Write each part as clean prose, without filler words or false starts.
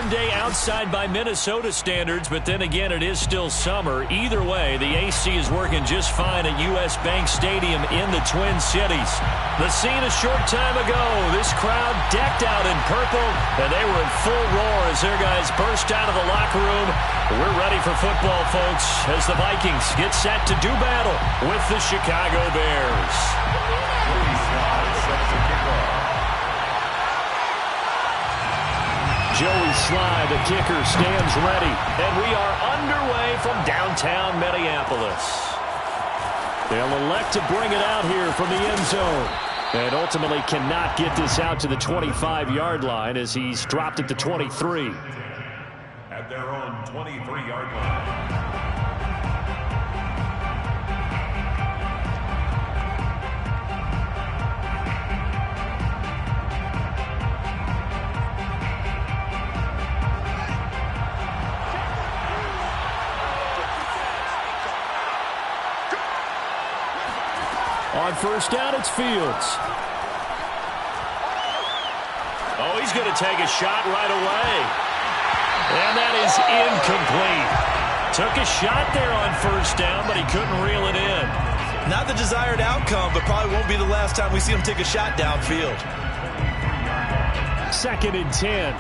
warm day outside by Minnesota standards, but then again, it is still summer. Either way, the AC is working just fine at U.S. Bank Stadium in the Twin Cities. The scene a short time ago, this crowd decked out in purple, and they were in full roar as their guys burst out of the locker room. We're ready for football, folks, as the Vikings get set to do battle with the Chicago Bears. Joey Sly, the kicker, stands ready, and we are underway from downtown Minneapolis. They'll elect to bring it out here from the end zone, and ultimately cannot get this out to the 25-yard line as he's dropped at the 23. At their own 23-yard line. On first down, it's Fields. Oh, he's going to take a shot right away. And that is incomplete. Took a shot there on first down, but he couldn't reel it in. Not the desired outcome, but probably won't be the last time we see him take a shot downfield. 2nd and 10.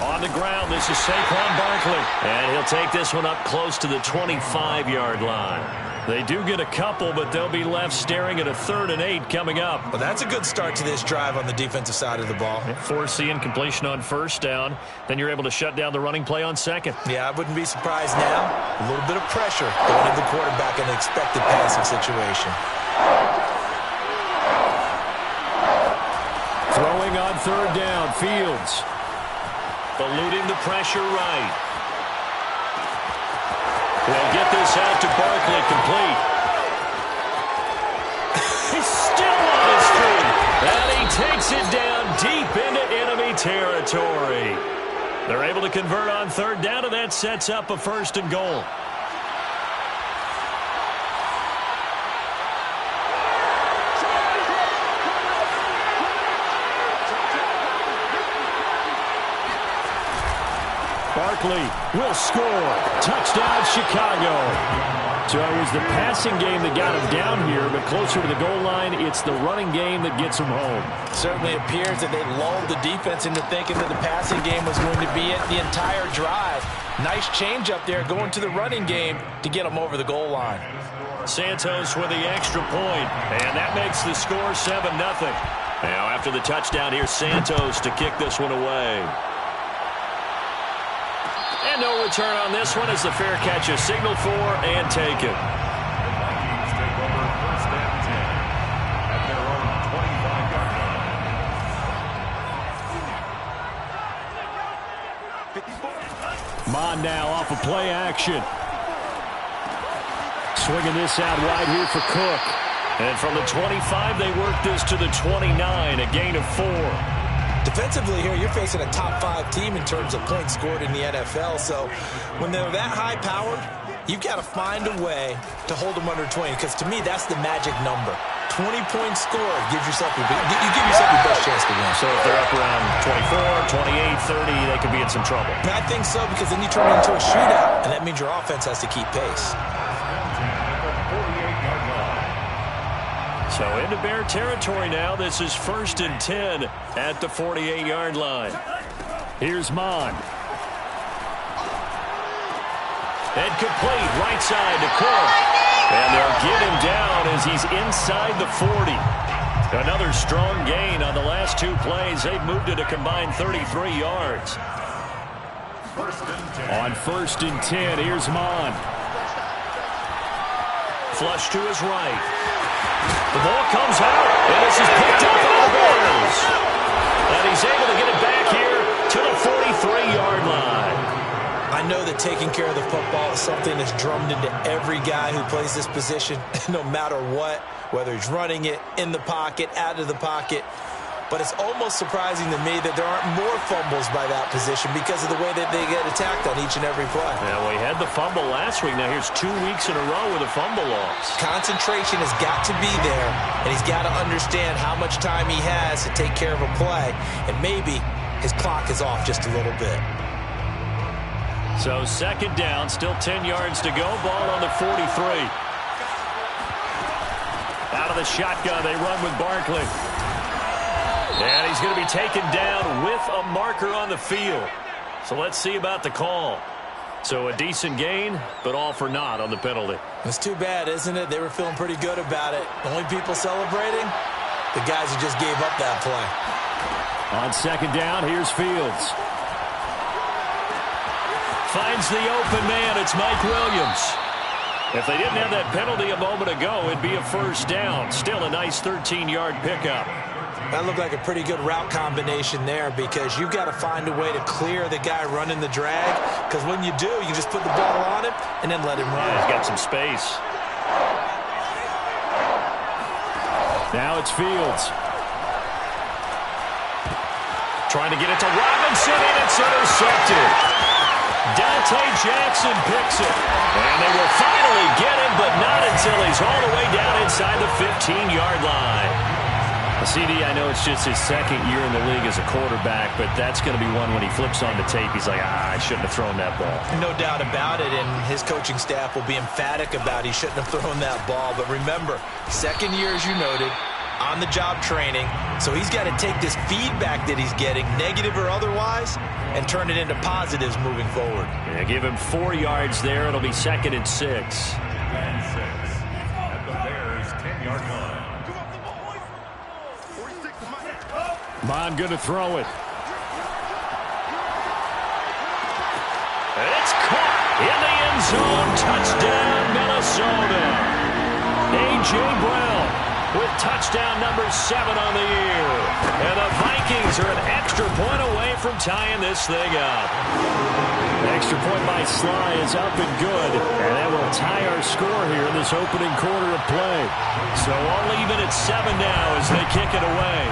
On the ground, this is Saquon Barkley. And he'll take this one up close to the 25-yard line. They do get a couple, but they'll be left staring at a 3rd and 8 coming up. Well, that's a good start to this drive on the defensive side of the ball. Force the incompletion on first down. Then you're able to shut down the running play on second. Yeah, I wouldn't be surprised now. A little bit of pressure going into the quarterback in an expected passing situation. Throwing on 3rd down, Fields. Eluding the pressure right. They'll get this out to Barkley, complete. He's still on his feet. And he takes it down deep into enemy territory. They're able to convert on 3rd down, and that sets up a 1st and goal. Barkley will score. Touchdown, Chicago. So it was the passing game that got him down here, but closer to the goal line, it's the running game that gets him home. Certainly appears that they lulled the defense into thinking that the passing game was going to be it the entire drive. Nice change up there going to the running game to get them over the goal line. Santos with the extra point, and that makes the score 7-0. Now after the touchdown, here's Santos to kick this one away. And no return on this one as the fair catch is signaled for and taken. The Vikings take over 1st and 10 at their own 25-yard line. Mon now off of play action. Swinging this out wide here for Cook. And from the 25, they work this to the 29, a gain of 4. Defensively here, you're facing a top 5 team in terms of points scored in the NFL. So when they're that high-powered, you've got to find a way to hold them under 20. Because to me, that's the magic number. 20 points scored gives yourself you give yourself your best chance to win. So if they're up around 24, 28, 30, they could be in some trouble. I think so, because then you turn it into a shootout, and that means your offense has to keep pace. So into Bear territory now. This is 1st and 10 at the 48-yard line. Here's Mon. And complete right side to Cook. And they'll get him down as he's inside the 40. Another strong gain on the last 2 plays. They've moved it a combined 33 yards. On 1st and 10, here's Mon. Flush to his right. The ball comes out, and this is picked up by the Bears. And he's able to get it back here to the 43-yard line. I know that taking care of the football is something that's drummed into every guy who plays this position, no matter what, whether he's running it, in the pocket, out of the pocket. But it's almost surprising to me that there aren't more fumbles by that position because of the way that they get attacked on each and every play. Yeah, we had the fumble last week. Now here's 2 weeks in a row with a fumble loss. Concentration has got to be there, and he's got to understand how much time he has to take care of a play, and maybe his clock is off just a little bit. So 2nd down, still 10 yards to go. Ball on the 43. Out of the shotgun, they run with Barkley. And he's going to be taken down with a marker on the field. So let's see about the call. So a decent gain, but all for naught on the penalty. It's too bad, isn't it? They were feeling pretty good about it. The only people celebrating, the guys who just gave up that play. On 2nd down, here's Fields. Finds the open man. It's Mike Williams. If they didn't have that penalty a moment ago, it'd be a 1st down. Still a nice 13-yard pickup. That looked like a pretty good route combination there because you've got to find a way to clear the guy running the drag, because when you do, you just put the ball on him and then let him run. Yeah, he's got some space. Now it's Fields. Trying to get it to Robinson, and it's intercepted. Dante Jackson picks it. And they will finally get him, but not until he's all the way down inside the 15-yard line. CD, I know it's just his 2nd year in the league as a quarterback, but that's going to be one when he flips on the tape, he's like, I shouldn't have thrown that ball. No doubt about it, and his coaching staff will be emphatic about he shouldn't have thrown that ball. But remember, 2nd year, as you noted, on-the-job training, so he's got to take this feedback that he's getting, negative or otherwise, and turn it into positives moving forward. Yeah, give him 4 yards there. It'll be 2nd and 6. And 6 at the Bears' 10-yard line. Mon going to throw it. It's caught in the end zone. Touchdown, Minnesota. A.J. Brown with touchdown number 7 on the year. And the Vikings are an extra point away from tying this thing up. The extra point by Sly is up and good. And that will tie our score here in this opening quarter of play. So all even at 7 now as they kick it away.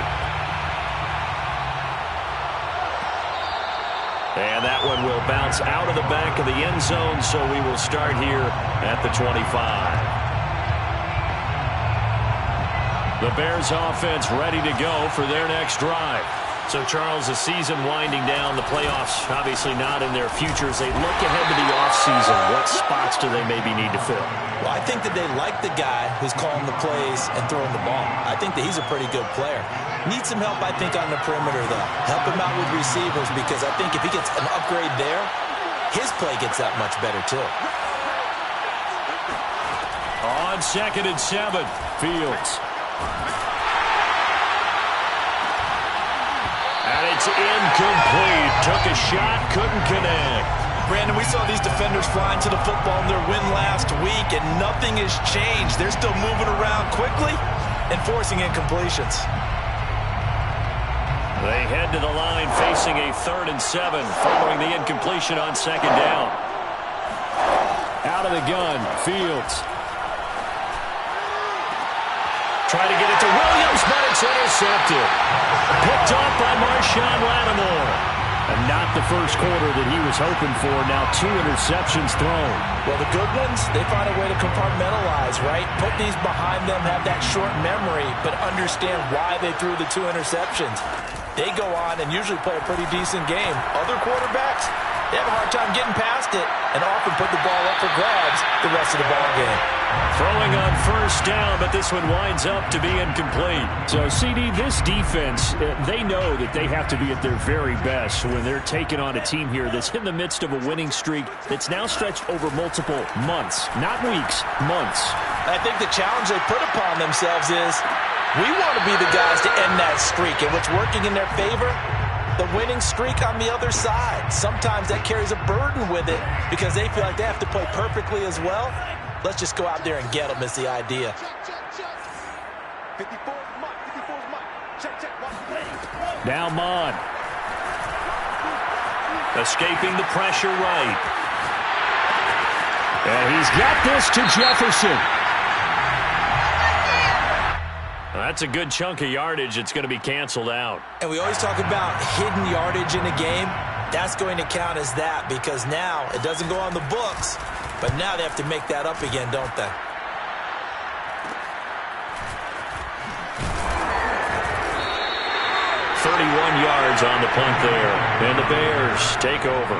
And that one will bounce out of the back of the end zone, so we will start here at the 25. The Bears offense ready to go for their next drive. So, Charles, the season winding down, the playoffs obviously not in their future. As they look ahead to the offseason, what spots do they maybe need to fill? Well, I think that they like the guy who's calling the plays and throwing the ball. I think that he's a pretty good player. Needs some help, I think, on the perimeter, though. Help him out with receivers, because I think if he gets an upgrade there, his play gets that much better, too. On 2nd and 7, Fields. And it's incomplete. Took a shot, couldn't connect. Brandon, we saw these defenders flying to the football in their win last week, and nothing has changed. They're still moving around quickly and forcing incompletions. They head to the line facing a 3rd and 7 following the incompletion on 2nd down. Out of the gun, Fields. Trying to get it to Williams, but it's intercepted. Picked off by Marshawn Lattimore. And not the first quarter that he was hoping for. Now 2 interceptions thrown. Well, the good ones, they find a way to compartmentalize, right? Put these behind them, have that short memory, but understand why they threw the 2 interceptions. They go on and usually play a pretty decent game. Other quarterbacks, they have a hard time getting past it and often put the ball up for grabs the rest of the ball game. Throwing on 1st down, but this one winds up to be incomplete. So, CD, this defense, they know that they have to be at their very best when they're taking on a team here that's in the midst of a winning streak that's now stretched over multiple months, not weeks, months. I think the challenge they put upon themselves is we want to be the guys to end that streak, and what's working in their favor, the winning streak on the other side. Sometimes that carries a burden with it because they feel like they have to play perfectly as well. Let's just go out there and get them is the idea. Now Mon. Escaping the pressure right. And he's got this to Jefferson. That's a good chunk of yardage. It's going to be canceled out. And we always talk about hidden yardage in a game. That's going to count as that because now it doesn't go on the books, but now they have to make that up again, don't they? Yards on the punt there. And the Bears take over.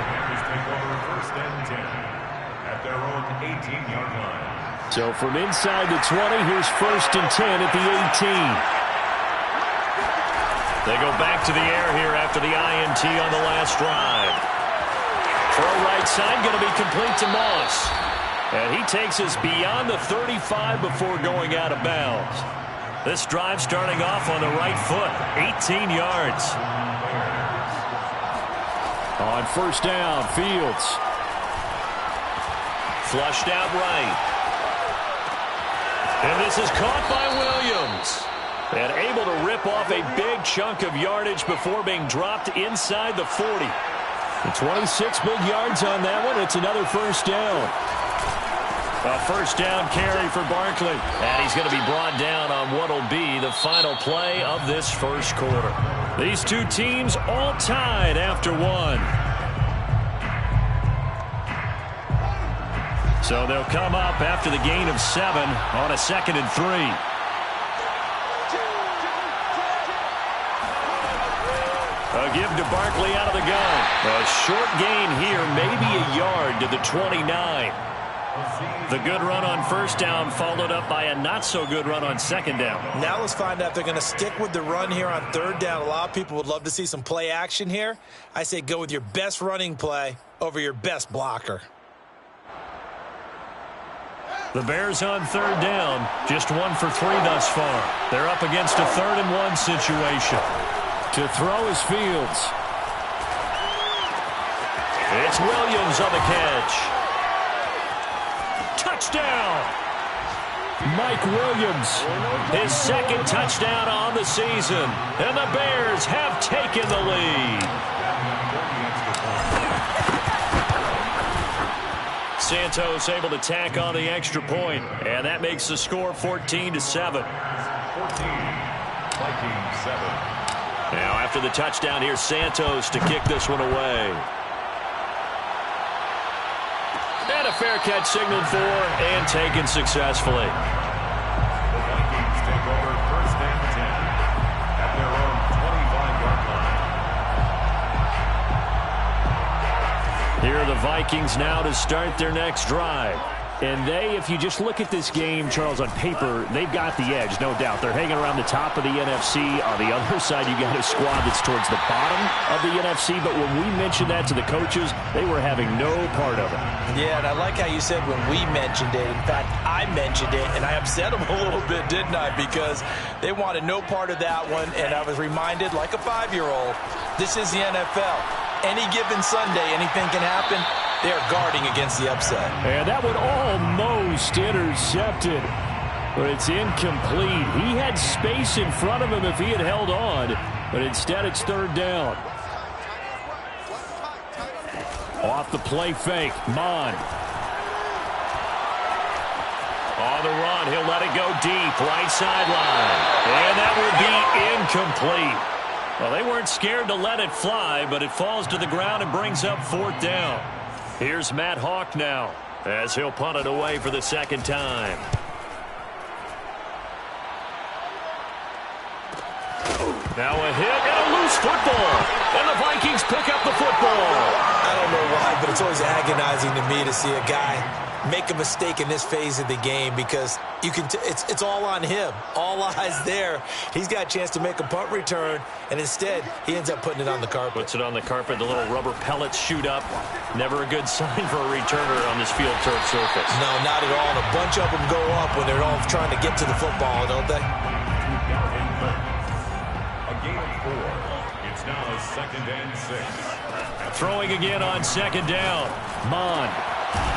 First and 10 at their own 18-yard line. So from inside the 20, here's first and 10 at the 18. They go back to the air here after the INT on the last drive. Throw right side going to be complete to Moss. And he takes us beyond the 35 before going out of bounds. This drive starting off on the right foot, 18 yards. On first down, Fields. Flushed out right. And this is caught by Williams. And able to rip off a big chunk of yardage before being dropped inside the 40. The 26 big yards on that one. It's another first down. A first down carry for Barkley. And he's going to be brought down on what will be the final play of this first quarter. These two teams all tied after one. So they'll come up after the gain of 7 on a 2nd and 3. A give to Barkley out of the gun. A short gain here, maybe a yard to the 29. The good run on first down followed up by a not-so-good run on second down. Now let's find out if they're going to stick with the run here on third down. A lot of people would love to see some play action here. I say go with your best running play over your best blocker. The Bears on third down, just 1 for 3 thus far. They're up against a 3rd and 1 situation. To throw is Fields. It's Williams on the catch. Touchdown! Mike Williams, his 2nd touchdown on the season. And the Bears have taken the lead. Santos able to tack on the extra point, and that makes the score 14-7. 14, Vikings 7. Now after the touchdown, here's Santos to kick this one away. And a fair catch signaled for and taken successfully. The Vikings take over first and 10 at their own 25-yard line. Here are the Vikings now to start their next drive. And they, if you just look at this game, Charles, on paper, they've got the edge, no doubt. They're hanging around the top of the NFC. On the other side, you got a squad that's towards the bottom of the NFC. But when we mentioned that to the coaches, they were having no part of it. Yeah, and I like how you said when we mentioned it. In fact, I mentioned it, and I upset them a little bit, didn't I? Because they wanted no part of that one, and I was reminded, like a 5-year-old, this is the NFL. Any given Sunday, anything can happen. They are guarding against the upset. And that one almost intercepted, but it's incomplete. He had space in front of him if he had held on, but instead it's third down. Off the play fake, Mon. On the run, he'll let it go deep, right sideline. And that will be incomplete. Well, they weren't scared to let it fly, but it falls to the ground and brings up 4th down. Here's Matt Hawk now as he'll punt it away for the 2nd time. Now a hit and a loose football. And the Vikings pick up the football. I don't know why, but it's always agonizing to me to see a guy make a mistake in this phase of the game because you can it's all on him. All eyes there. He's got a chance to make a punt return, and instead he ends up putting it on the carpet. Puts it on the carpet. The little rubber pellets shoot up. Never a good sign for a returner on this field turf surface. No, not at all. And a bunch of them go up when they're all trying to get to the football, don't they? A gain of 4. It's now 2nd and 6. Throwing again on 2nd down. Mon.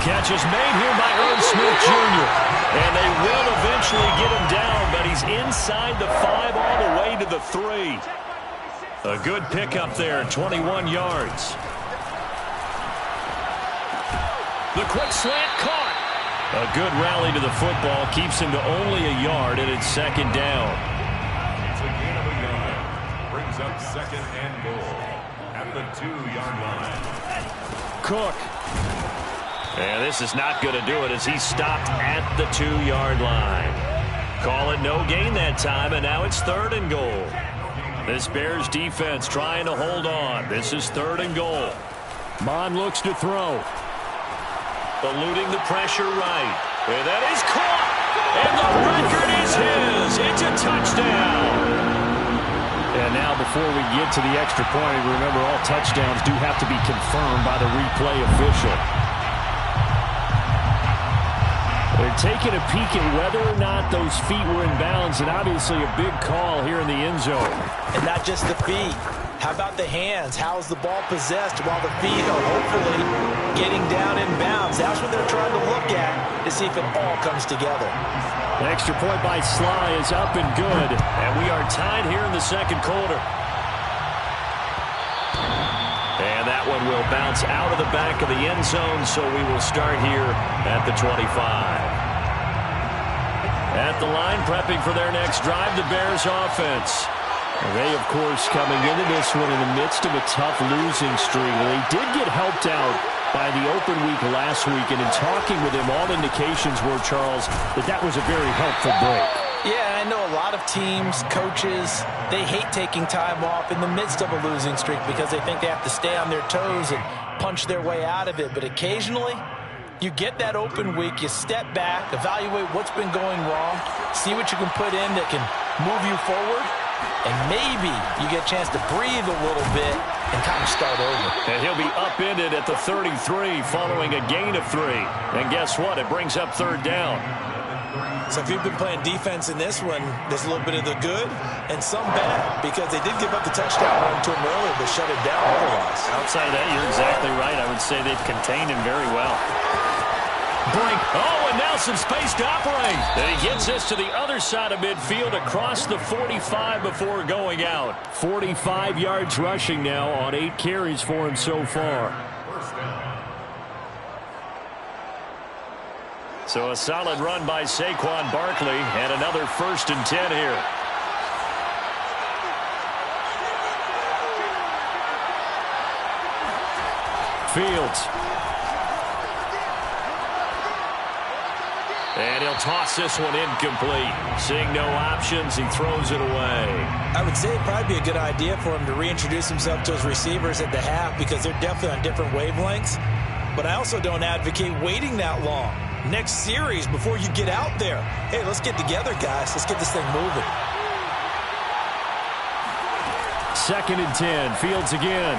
Catch is made here by Irv Smith Jr. And they will eventually get him down, but he's inside the 5 all the way to the 3. A good pickup there, 21 yards. The quick slant caught. A good rally to the football keeps him to only a yard, and it's second down. It's a gain of a yard. Brings up second and goal at the 2-yard line. Cook. And this is not going to do it as he stopped at the 2-yard line. Call it no gain that time, and now it's third and goal. This Bears defense trying to hold on. This is third and goal. Mon looks to throw. Eluding the pressure right. And that is caught. And the record is his. It's a touchdown. And now before we get to the extra point, remember all touchdowns do have to be confirmed by the replay official. They're taking a peek at whether or not those feet were in bounds, and obviously a big call here in the end zone. And not just the feet. How about the hands? How's the ball possessed while the feet are hopefully getting down in bounds? That's what they're trying to look at to see if it all comes together. The extra point by Sly is up and good. And we are tied here in the second quarter. And that one will bounce out of the back of the end zone, so we will start here at the 25. At the line, prepping for their next drive, the Bears offense. They, of course, coming into this one in the midst of a tough losing streak. They did get helped out by the open week last week, and in talking with him, all indications were, Charles, that was a very helpful break. Yeah, I know a lot of teams, coaches, they hate taking time off in the midst of a losing streak because they think they have to stay on their toes and punch their way out of it. But occasionally, you get that open week, you step back, evaluate what's been going wrong, see what you can put in that can move you forward, and maybe you get a chance to breathe a little bit and kind of start over. And he'll be upended at the 33 following a gain of 3. And guess what? It brings up third down. So if you've been playing defense in this one, there's a little bit of the good and some bad because they did give up the touchdown run to him earlier but shut it down otherwise. Outside of that, you're exactly right. I would say they've contained him very well. Break. Oh, and now some space to operate. And he gets this to the other side of midfield across the 45 before going out. 45 yards rushing now on 8 carries for him so far. So a solid run by Saquon Barkley and another 1st and 10 here. Fields. And he'll toss this one incomplete. Seeing no options, he throws it away. I would say it'd probably be a good idea for him to reintroduce himself to his receivers at the half because they're definitely on different wavelengths. But I also don't advocate waiting that long. Next series before you get out there. Hey, let's get together, guys. Let's get this thing moving. 2nd and 10. Fields again.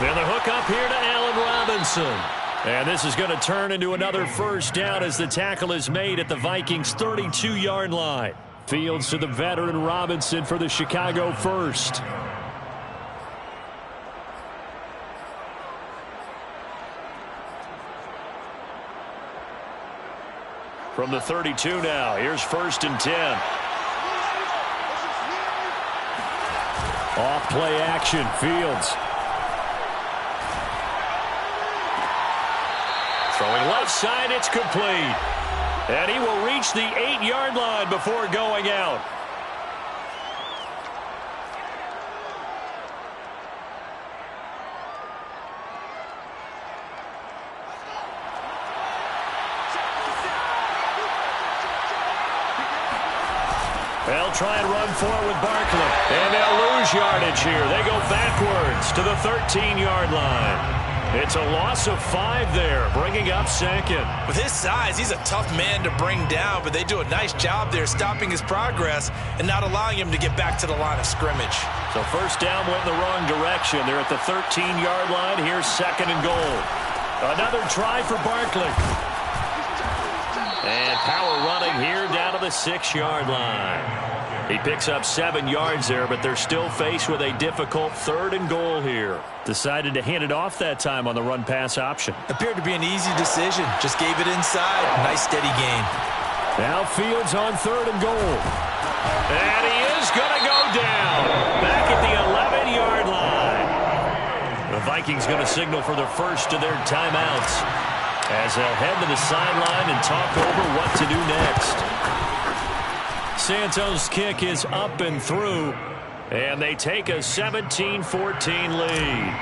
And the hook up here to Allen Robinson. And this is going to turn into another 1st down as the tackle is made at the Vikings' 32-yard line. Fields to the veteran Robinson for the Chicago 1st. From the 32 now, here's 1st and 10. Off play action, Fields. Throwing left side, it's complete. And he will reach the 8-yard line before going out. They'll try and run for it with Barkley. And they'll lose yardage here. They go backwards to the 13-yard line. It's a loss of 5 there, bringing up 2nd. With his size, he's a tough man to bring down, but they do a nice job there stopping his progress and not allowing him to get back to the line of scrimmage. So 1st down went in the wrong direction. They're at the 13-yard line. Here's 2nd and goal. Another try for Barkley. And power running here down to the 6-yard line. He picks up 7 yards there, but they're still faced with a difficult 3rd and goal here. Decided to hand it off that time on the run-pass option. Appeared to be an easy decision. Just gave it inside. Nice, steady gain. Now Fields on 3rd and goal. And he is going to go down. Back at the 11-yard line. The Vikings going to signal for the first of their timeouts. as they'll head to the sideline and talk over what to do next. Santos' kick is up and through, and they take a 17-14 lead.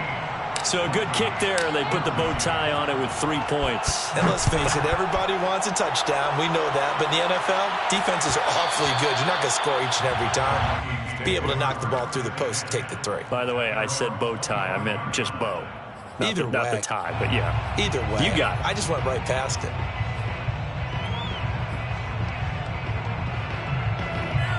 So a good kick there. They put the bow tie on it with 3 points. And let's face it, everybody wants a touchdown. We know that. But in the NFL, defenses are awfully good. You're not going to score each and every time. Be able to knock the ball through the post and take the 3. By the way, I said bow tie. I meant just bow. Not the tie, but yeah. Either way. You got it. I just went right past it.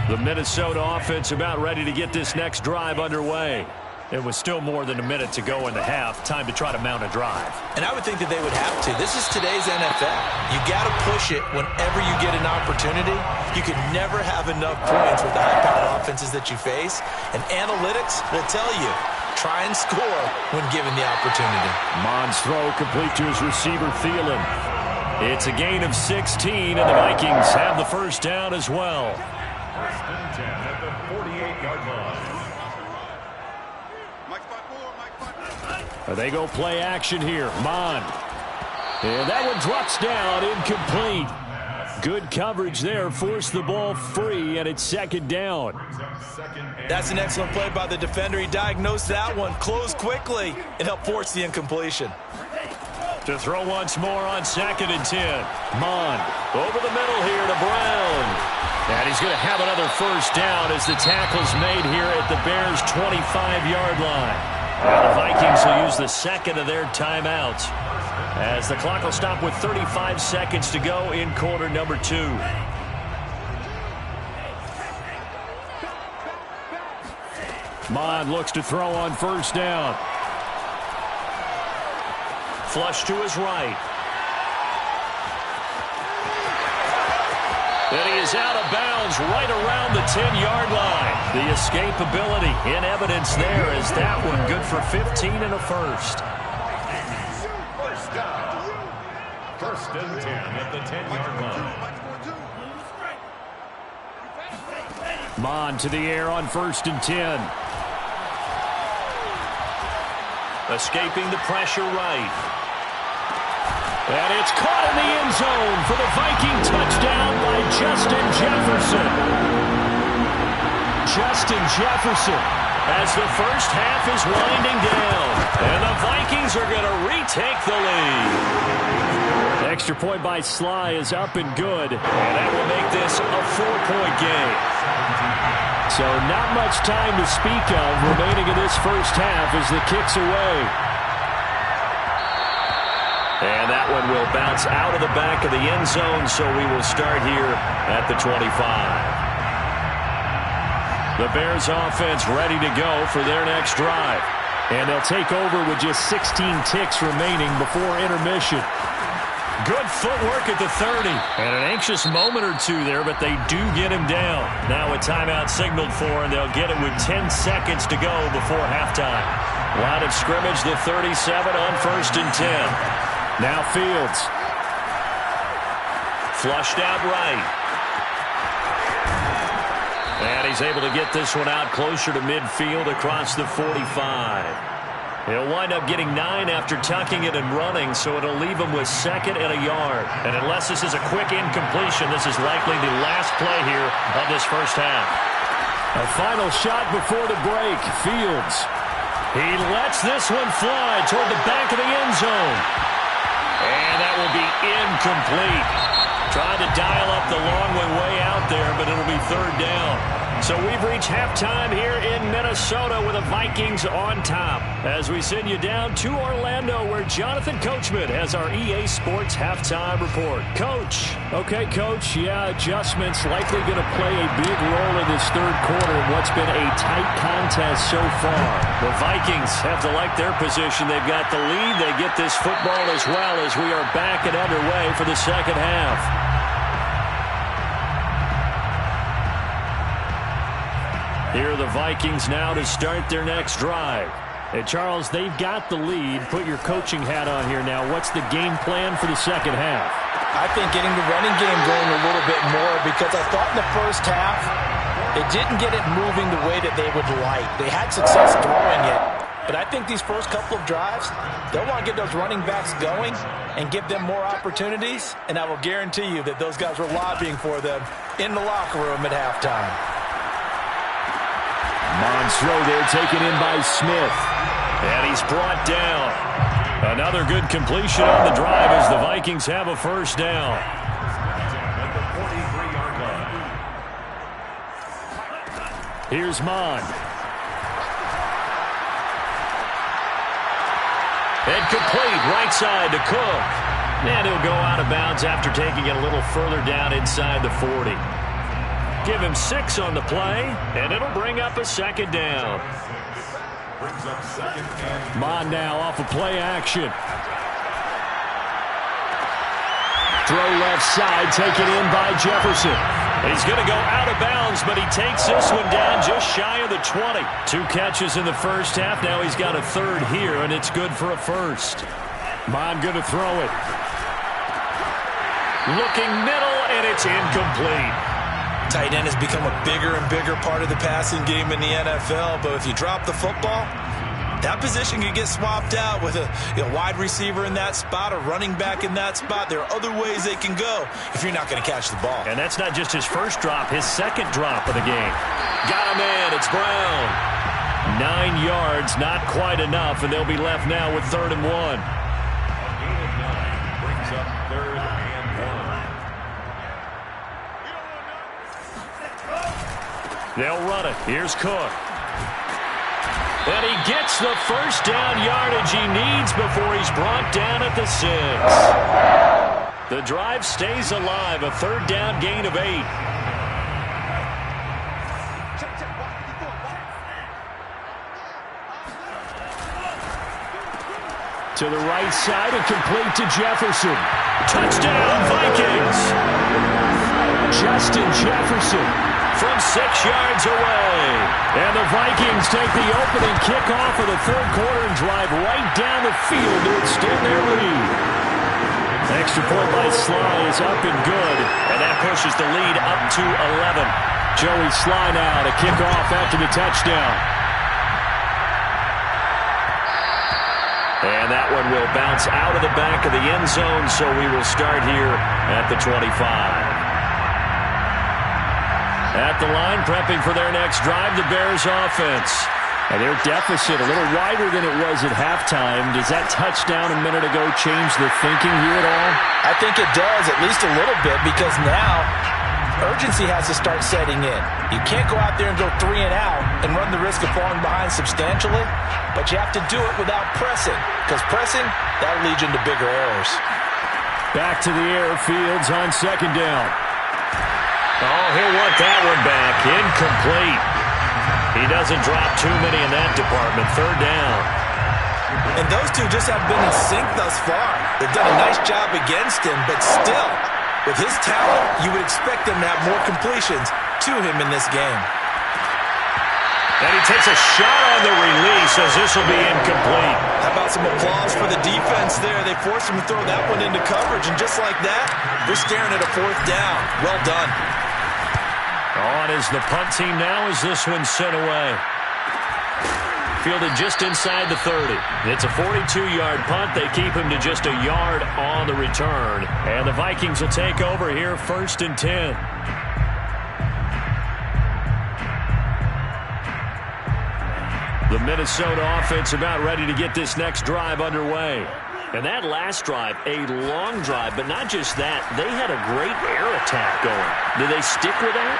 The Minnesota offense about ready to get this next drive underway. It was still more than a minute to go in the half. Time to try to mount a drive. And I would think that they would have to. This is today's NFL. You got to push it whenever you get an opportunity. You can never have enough points with the high-powered offenses that you face. And analytics will tell you, try and score when given the opportunity. Mond's throw complete to his receiver, Thielen. It's a gain of 16, and the Vikings have the first down as well. First and 10 at the 48-yard line. They go play action here. Mond. And that one drops down, incomplete. Good coverage there. Forced the ball free, and it's second down. That's an excellent play by the defender. He diagnosed that one, closed quickly, and helped force the incompletion. To throw once more on 2nd and 10. Mond over the middle here to Brown. And he's going to have another first down as the tackle's made here at the Bears' 25-yard line. Now the Vikings will use the second of their timeouts as the clock will stop with 35 seconds to go in quarter number 2. Mond looks to throw on first down. Flush to his right. And he is out of bounds right around the 10-yard line. The escapability in evidence there as that one good for 15 and a first. First down. First and 10 at the 10-yard line. Mond to the air on 1st and 10. Escaping the pressure right. And it's caught in the end zone for the Viking touchdown by Justin Jefferson. Justin Jefferson as the first half is winding down. And the Vikings are going to retake the lead. Extra point by Sly is up and good. And that will make this a 4-point game. So not much time to speak of remaining in this first half as the kick's away. And that one will bounce out of the back of the end zone, so we will start here at the 25. The Bears offense ready to go for their next drive. And they'll take over with just 16 ticks remaining before intermission. Good footwork at the 30. And an anxious moment or two there, but they do get him down. Now a timeout signaled for, and they'll get it with 10 seconds to go before halftime. Line of scrimmage, the 37 on 1st and 10. Now Fields. Flushed out right. And he's able to get this one out closer to midfield across the 45. He'll wind up getting 9 after tucking it and running, so it'll leave him with 2nd and a yard. And unless this is a quick incompletion, this is likely the last play here of this first half. A final shot before the break. Fields. He lets this one fly toward the back of the end zone. And that will be incomplete. Trying to dial up the long way out there, but it'll be 3rd down. So we've reached halftime here in Minnesota with the Vikings on top. As we send you down to Orlando, where Jonathan Coachman has our EA Sports halftime report. Coach. Okay, Coach. Yeah, adjustments likely going to play a big role in this 3rd quarter in what's been a tight contest so far. The Vikings have to like their position. They've got the lead. They get this football as well as we are back and underway for the second half. Here are the Vikings now to start their next drive. Hey, Charles, they've got the lead. Put your coaching hat on here now. What's the game plan for the second half? I think getting the running game going a little bit more, because I thought in the first half they didn't get it moving the way that they would like. They had success throwing it, But I think these first couple of drives, they'll want to get those running backs going and give them more opportunities. And I will guarantee you that those guys were lobbying for them in the locker room at halftime. Monroe there taken in by Smith. And he's brought down. Another good completion on the drive as the Vikings have a first down. At the 43-yard line. Here's Mon. And complete right side to Cook. And he'll go out of bounds after taking it a little further down inside the 40. Give him 6 on the play, and it'll bring up a second down. Brings up second and Mon now off of play action. Throw left side, taken in by Jefferson. He's going to go out of bounds, but he takes this one down just shy of the 20. 2 catches in the first half. Now he's got a third here, and it's good for a first. Mon going to throw it. Looking middle, and it's incomplete. Tight end has become a bigger and bigger part of the passing game in the NFL, but if you drop the football, that position can get swapped out with a wide receiver in that spot, a running back in that spot. There are other ways they can go if you're not going to catch the ball. And that's not just his first drop, his second drop of the game. Got him in. It's Brown. 9 yards, not quite enough, and they'll be left now with 3rd and 1. a gain of 9 brings up 3rd and 1. They'll run it. Here's Cook. And he gets the first down yardage he needs before he's brought down at the 6. The drive stays alive. A 3rd down gain of 8. To the right side and complete to Jefferson. Touchdown, Vikings! Justin Jefferson From 6 yards away. And the Vikings take the opening kickoff of the 3rd quarter and drive right down the field to extend their lead. Extra point by Sly is up and good, and that pushes the lead up to 11. Joey Sly now to kick off after the touchdown. And that one will bounce out of the back of the end zone, so we will start here at the 25. At the line, prepping for their next drive, the Bears offense. And their deficit a little wider than it was at halftime. Does that touchdown a minute ago change the thinking here at all? I think it does, at least a little bit, because now urgency has to start setting in. You can't go out there and go 3 and out and run the risk of falling behind substantially, but you have to do it without pressing, because pressing, that'll lead you into bigger errors. Back to the air, Fields on 2nd down. Oh, he'll want that one back. Incomplete. He doesn't drop too many in that department. 3rd down. And those two just have been in sync thus far. They've done a nice job against him, but still, with his talent, you would expect them to have more completions to him in this game. And he takes a shot on the release as this will be incomplete. How about some applause for the defense there? They forced him to throw that one into coverage, and just like that, they're staring at a 4th down. Well done. On is the punt team now as this one's sent away. Fielded just inside the 30. It's a 42-yard punt. They keep him to just a yard on the return. And the Vikings will take over here 1st and 10. The Minnesota offense about ready to get this next drive underway. And that last drive, a long drive, but not just that. They had a great air attack going. Do they stick with that?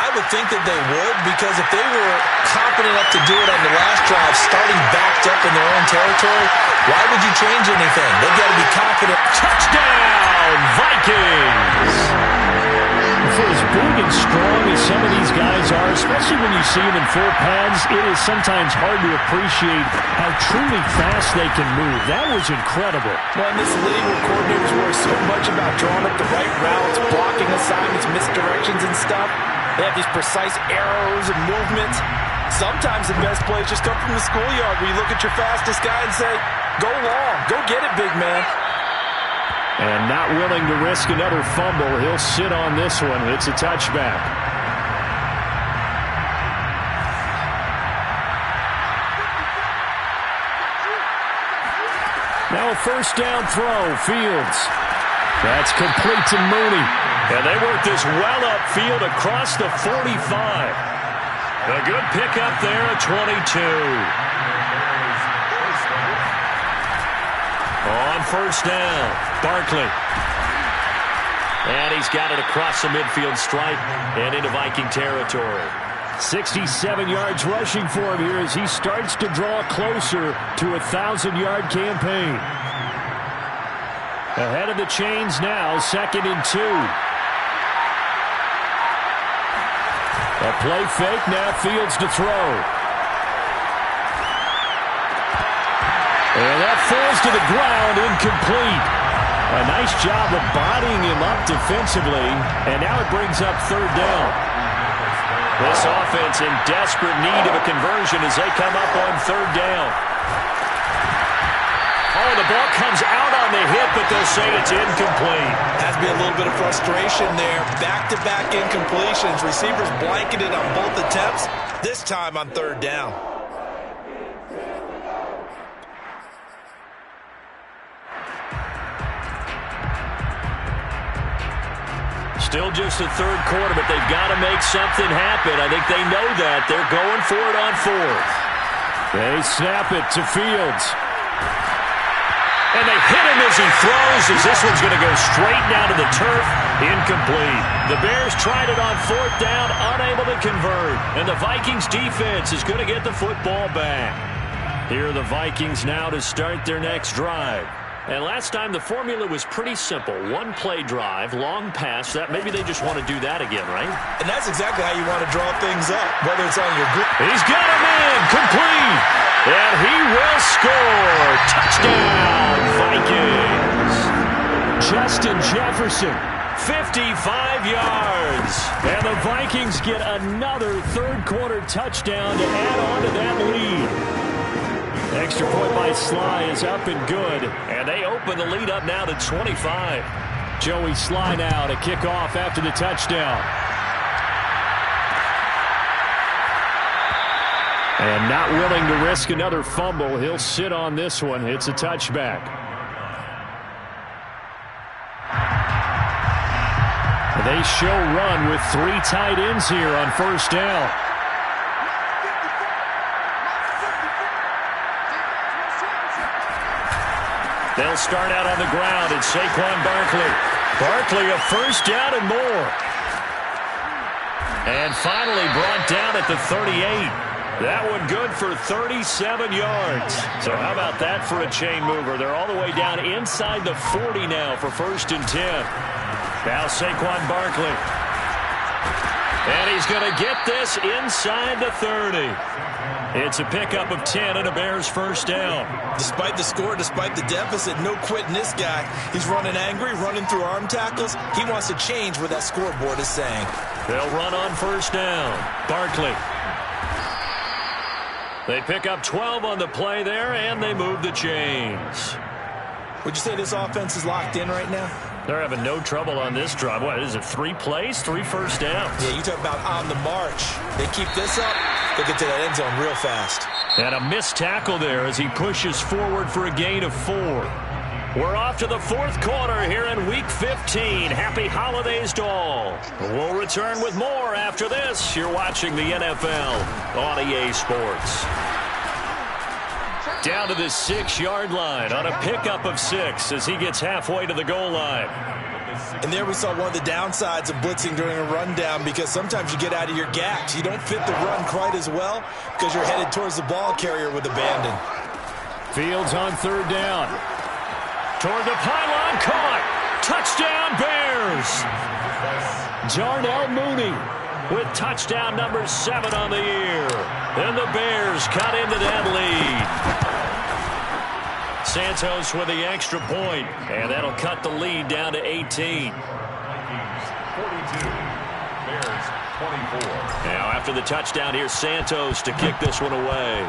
I would think that they would, because if they were confident enough to do it on the last drive, starting backed up in their own territory, why would you change anything? They've got to be confident. Touchdown, Vikings! For as big and strong as some of these guys are, especially when you see them in full pads, it is sometimes hard to appreciate how truly fast they can move. That was incredible. Well, in this league where coordinators worry so much about drawing up the right routes, blocking assignments, misdirections and stuff, they have these precise arrows and movements. Sometimes the best plays just come from the schoolyard where you look at your fastest guy and say, go long, go get it, big man. And not willing to risk another fumble, he'll sit on this one. It's a touchback. final first down throw. Fields. That's complete to Mooney. And they work this well upfield across the 45. A good pickup there at 22. On first down, Barkley. And he's got it across the midfield stripe and into Viking territory. 67 yards rushing for him here as he starts to draw closer to a 1,000-yard campaign. Ahead of the chains now, 2nd and 2. A play fake, now Fields to throw. And that falls to the ground, incomplete. A nice job of bodying him up defensively, and now it brings up 3rd down. This offense in desperate need of a conversion as they come up on 3rd down. Oh, the ball comes out on the hit, but they'll say it's incomplete. Has to be a little bit of frustration there. Back-to-back incompletions. Receivers blanketed on both attempts, this time on 3rd down. Still just the 3rd quarter, but they've got to make something happen. I think they know that. They're going for it on 4th. They snap it to Fields. And they hit him as he throws, as this one's going to go straight down to the turf. Incomplete. The Bears tried it on 4th down, unable to convert. And the Vikings defense is going to get the football back. Here are the Vikings now to start their next drive. And last time the formula was pretty simple. 1-play drive, long pass. That maybe they just want to do that again, right? And that's exactly how you want to draw things up, whether it's on your group. He's got him in, complete. And he will score. Touchdown, Vikings. Justin Jefferson. 55 yards. And the Vikings get another 3rd quarter touchdown to add on to that lead. Extra point by Sly is up and good. And they open the lead up now to 25. Joey Sly now to kick off after the touchdown. And not willing to risk another fumble. He'll sit on this one. It's a touchback. They show run with 3 tight ends here on 1st down. They'll start out on the ground. It's Saquon Barkley. Barkley a 1st down and more. And finally brought down at the 38. That one good for 37 yards. So how about that for a chain mover? They're all the way down inside the 40 now for 1st and 10. Now Saquon Barkley. And he's going to get this inside the 30. It's a pickup of 10 and a Bears 1st down. Despite the score, despite the deficit, no quitting this guy. He's running angry, running through arm tackles. He wants to change what that scoreboard is saying. They'll run on 1st down. Barkley. They pick up 12 on the play there, and they move the chains. Would you say this offense is locked in right now? They're having no trouble on this drive. What is it, 3 plays, 3 first downs? Yeah, you talk about on the march. They keep this up, they'll get to that end zone real fast. And a missed tackle there as he pushes forward for a gain of 4. We're off to the 4th quarter here in Week 15. Happy holidays to all. We'll return with more after this. You're watching the NFL on EA Sports. Down to the 6-yard line on a pickup of 6 as he gets halfway to the goal line. And there we saw one of the downsides of blitzing during a rundown, because sometimes you get out of your gaps. You don't fit the run quite as well because you're headed towards the ball carrier with abandon. Fields on 3rd down. Toward the pylon, caught. Touchdown, Bears. Darnell Mooney with touchdown number 7 on the year. And the Bears cut into that lead. Santos with the extra point, and that'll cut the lead down to 18. 42, Bears 24. Now after the touchdown, here's Santos to kick this one away.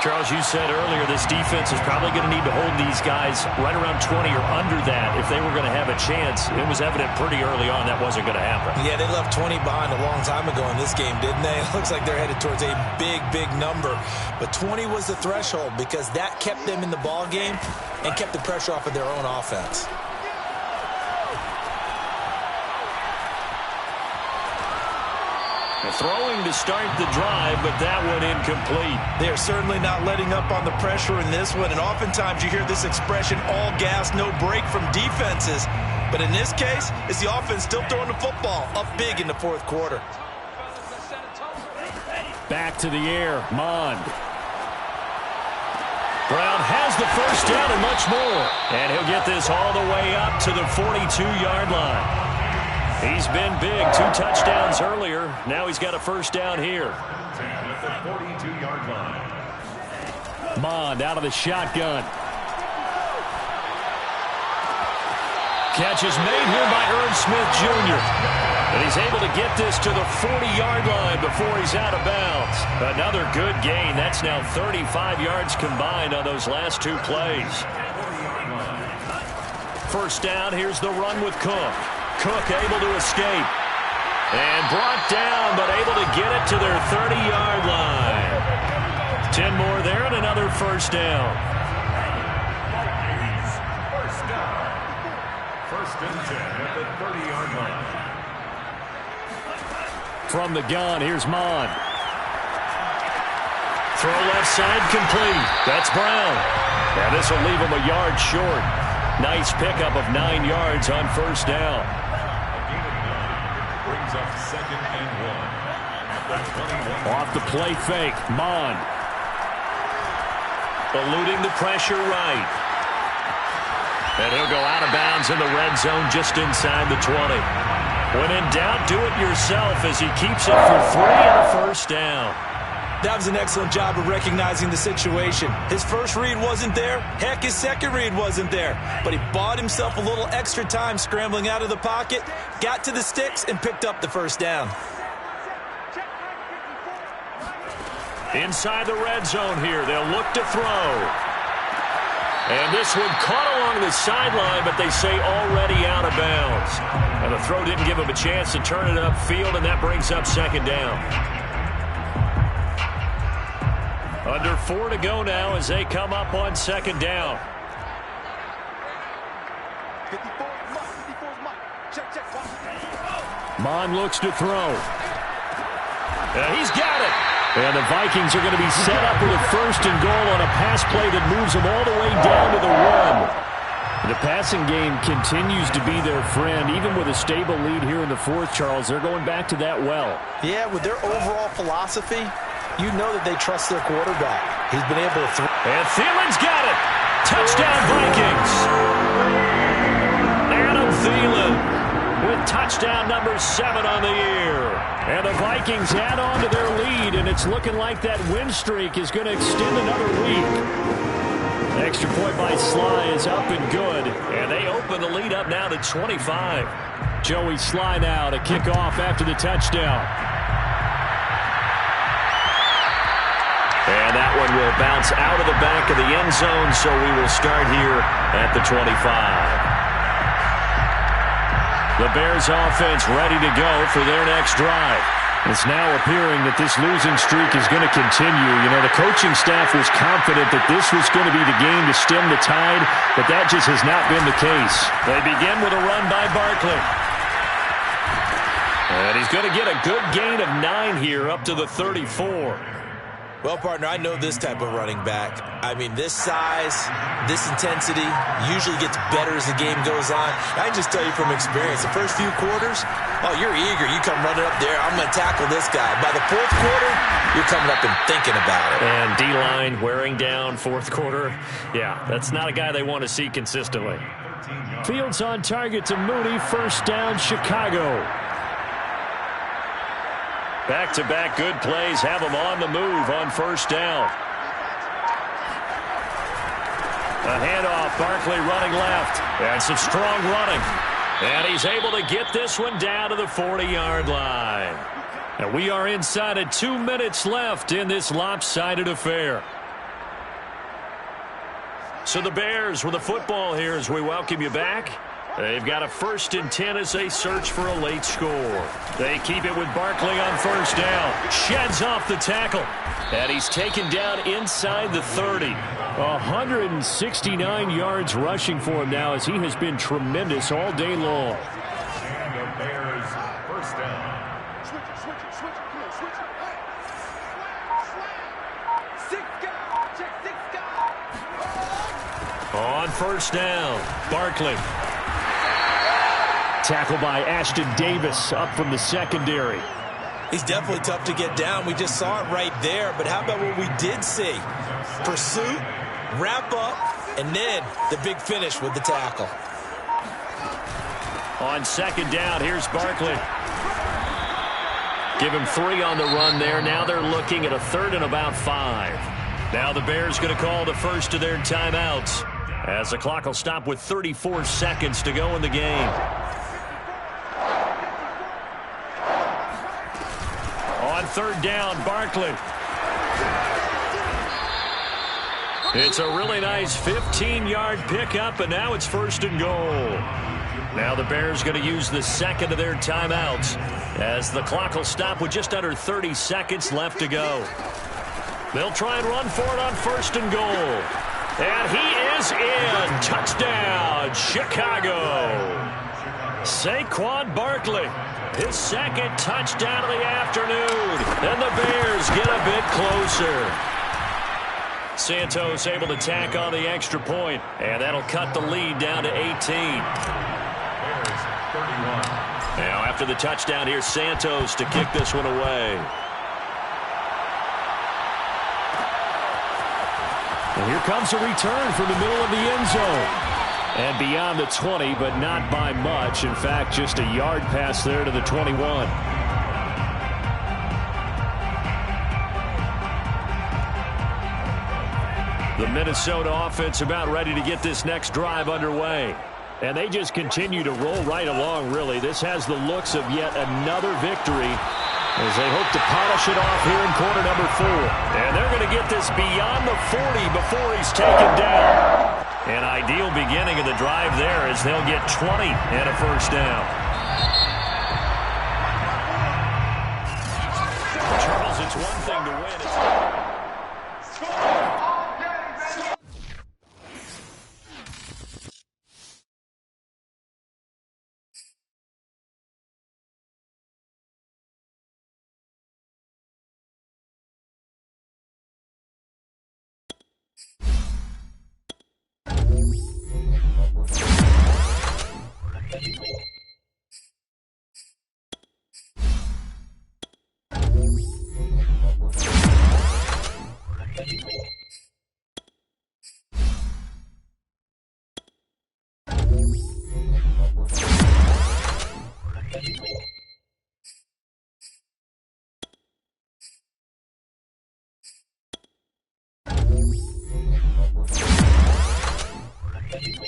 Charles, you said earlier this defense is probably going to need to hold these guys right around 20 or under that if they were going to have a chance. It was evident pretty early on that wasn't going to happen. Yeah, they left 20 behind a long time ago in this game, didn't they? It looks like they're headed towards a big, big number. But 20 was the threshold because that kept them in the ball game and kept the pressure off of their own offense. Throwing to start the drive, but that one incomplete. They are certainly not letting up on the pressure in this one, and oftentimes you hear this expression, all gas, no break from defenses. But in this case, it's the offense still throwing the football up big in the fourth quarter. Back to the air, Mond. Brown has the first down and much more. And he'll get this all the way up to the 42-yard line. He's been big, 2 touchdowns earlier. Now he's got a first down here. 10 at the 42-yard line. Mond out of the shotgun. Catch is made here by Irv Smith Jr. And he's able to get this to the 40-yard line before he's out of bounds. Another good gain. That's now 35 yards combined on those last 2 plays. First down, here's the run with Cook. Cook able to escape. And brought down, but able to get it to their 30-yard line. 10 more there and another first down. First down. First and 10 at the 30-yard line. From the gun, here's Mond. Throw left side complete. That's Brown. And this will leave him a yard short. Nice pickup of 9 yards on first down. Brings up second and 1 at the 21. Off the play fake, Mond. Eluding the pressure right. And he'll go out of bounds in the red zone just inside the 20. When in doubt, do it yourself as he keeps it for 3 and a first down. That was an excellent job of recognizing the situation. His first read wasn't there. Heck, his second read wasn't there. But he bought himself a little extra time scrambling out of the pocket, got to the sticks, and picked up the first down. Inside the red zone here, they'll look to throw. And this one caught along the sideline, but they say already out of bounds. And the throw didn't give him a chance to turn it upfield, and that brings up second down. Under 4 to go now as they come up on second down. Mond looks to throw. He's got it. And the Vikings are going to be set up with a first and goal on a pass play that moves them all the way down to the 1. The passing game continues to be their friend. Even with a stable lead here in the fourth, Charles, they're going back to that well. Yeah, with their overall philosophy, you know that they trust their quarterback. He's been able to throw. And Thielen's got it. Touchdown, Vikings. Adam Thielen with touchdown number 7 on the year. And the Vikings add on to their lead, and it's looking like that win streak is going to extend another week. The extra point by Sly is up and good, and they open the lead up now to 25. Joey Sly now to kick off after the touchdown. And that one will bounce out of the back of the end zone, so we will start here at the 25. The Bears offense ready to go for their next drive. It's now appearing that this losing streak is going to continue. You know, the coaching staff was confident that this was going to be the game to stem the tide, but that just has not been the case. They begin with a run by Barkley. And he's going to get a good gain of 9 here up to the 34. Well, partner, I know this type of running back. I mean, this size, this intensity usually gets better as the game goes on. I can just tell you from experience, the first few quarters, oh, you're eager. You come running up there, I'm going to tackle this guy. By the fourth quarter, you're coming up and thinking about it. And D-line wearing down fourth quarter. Yeah, that's not a guy they want to see consistently. Fields on target to Mooney. First down, Chicago. Back-to-back good plays have him on the move on first down. A handoff, Barkley running left. And some strong running. And he's able to get this one down to the 40-yard line. And we are inside of 2 minutes left in this lopsided affair. So the Bears with the football here as we welcome you back. They've got a 1st and 10 as they search for a late score. They keep it with Barkley on 1st down. Sheds off the tackle. And he's taken down inside the 30. 169 yards rushing for him now as he has been tremendous all day long. And the Bears 1st down. On 1st down, Barkley. Tackle by Ashton Davis up from the secondary. He's definitely tough to get down. We just saw it right there. But how about what we did see? Pursuit, wrap up, and then the big finish with the tackle. On 2nd down, here's Barkley. Give him 3 on the run there. Now they're looking at a 3rd and about 5. Now the Bears going to call the first of their timeouts, as the clock will stop with 34 seconds to go in the game. On 3rd down, Barkley. It's a really nice 15-yard pickup, and now it's 1st and goal. Now the Bears going to use the 2nd of their timeouts, as the clock will stop with just under 30 seconds left to go. They'll try and run for it on 1st and goal. And he is in. Touchdown, Chicago. Saquon Barkley, his 2nd touchdown of the afternoon. And the Bears get a bit closer. Santos able to tack on the extra point, and that'll cut the lead down to 18. Bears 31. Now after the touchdown, here's Santos to kick this one away. And here comes a return from the middle of the end zone. And beyond the 20, but not by much. In fact, just a yard pass there to the 21. The Minnesota offense about ready to get this next drive underway. And they just continue to roll right along, really. This has the looks of yet another victory as they hope to polish it off here in quarter number 4. And they're going to get this beyond the 40 before he's taken down. An ideal beginning of the drive there as they'll get 20 and a 1st down. Charles, it's one thing to win. It's